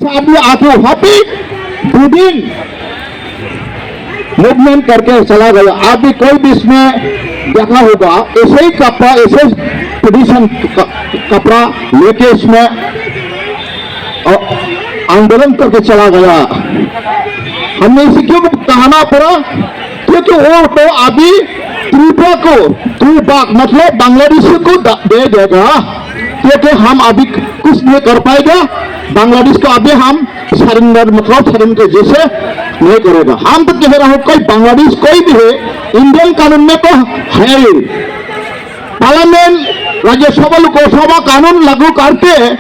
आदमी आके वहां पे 2 दिन मूवमेंट करके चला गया। आप भी कोई भी इसमें देखा होगा, ऐसे ही कपड़ा, ऐसे ट्रेडिशन कपड़ा लेके इसमें आंदोलन करके चला गया। हमने इसे क्यों कहना पड़ा? क्योंकि वो तो अभी त्रिपुरा मतलब बांग्लादेश को दे देगा, क्योंकि हम अभी कुछ नहीं कर पाएगा। बांग्लादेश को अभी हम सरेंडर मतलब सरेंडर जैसे नहीं करेगा। हम तो कह रहा हूं, कोई बांग्लादेश कोई भी है, इंडियन कानून में तो है, पार्लियामेंट राज्यसभा लोकसभा कानून लागू करके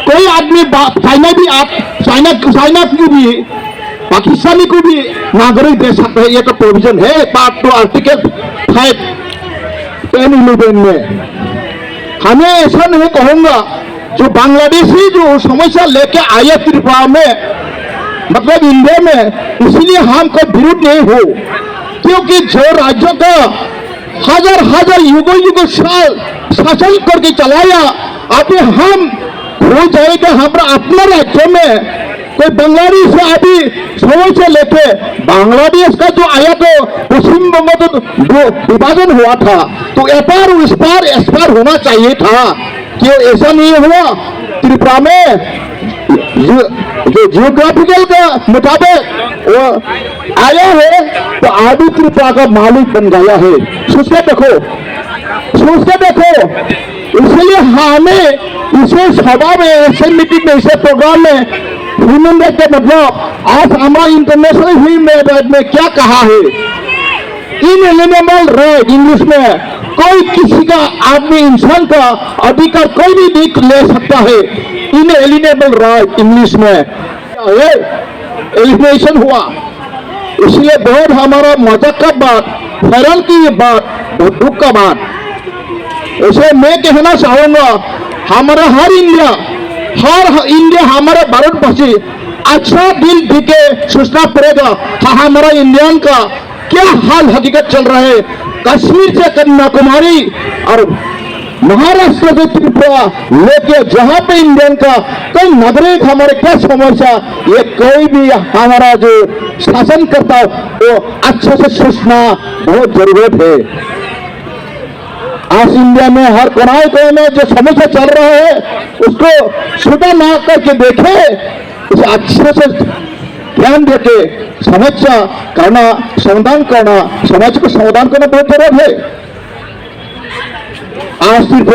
कोई आदमी चाइना को भी पाकिस्तानी को भी नागरिक दे सकते हैं। ये तो प्रोविजन है पार्ट 2 आर्टिकल 5(10)(11) में। हमें ऐसा नहीं कहूंगा, जो बांग्लादेशी जो समस्या लेके आए त्रिपुरा में मतलब इंडिया में, इसलिए हम कोई विरोध नहीं हो, क्योंकि जो राज्यों का हजार युगों साल शासन करके चलाया, अभी हम हो जाएगा हमारा अपना राज्य में। कोई बांग्लादेश से अभी समस्या लेके बांग्लादेश का जो आया तो पश्चिम बंग तो विभाजन हुआ था, तो एपार उस पार होना चाहिए था। क्यों ऐसा नहीं हुआ? त्रिपुरा में जो जियोग्राफिकल का मुताबिक वो आया है, तो आदि त्रिपुरा का मालिक बन गया है। सोच के देखो। इसलिए हमें इसे सभा में, ऐसे मीटिंग में, ऐसे प्रोग्राम में ह्यूमन राइट का मतलब आज हमारा इंटरनेशनल ह्यूमन राइट में क्या कहा है? इनएलिजिबल राइट, इंग्लिश में कोई किसी का आदमी इंसान का अधिकार कोई भी नहीं ले सकता है। इनएलिजिबल राइट इंग्लिश में एलिमिनेशन हुआ। इसलिए बहुत हमारा मजाक का बात, हैरान की बात, बहुत दुख का बात। ऐसे मैं कहना चाहूंगा, हमारा हर इंडिया हमारा भारतवासी अच्छा दिल दिखे सोचना पड़ेगा। हमारा इंडियन का क्या हाल हकीकत चल रहा है। कश्मीर से कन्याकुमारी और महाराष्ट्र से त्रिपुरा लेके जहां पे इंडियन का कई नागरिक हमारे क्या समस्या, ये कोई भी हमारा जो शासन करता है वो अच्छे से सोचना बहुत जरूरत है। आज इंडिया में हर कोने में जो समस्या चल रहा है उसको छुटा ना करके देखे, उसे अच्छे से ध्यान देके समस्या करना, समाधान करना, समाज को समाधान करना बहुत जरूरत है। आज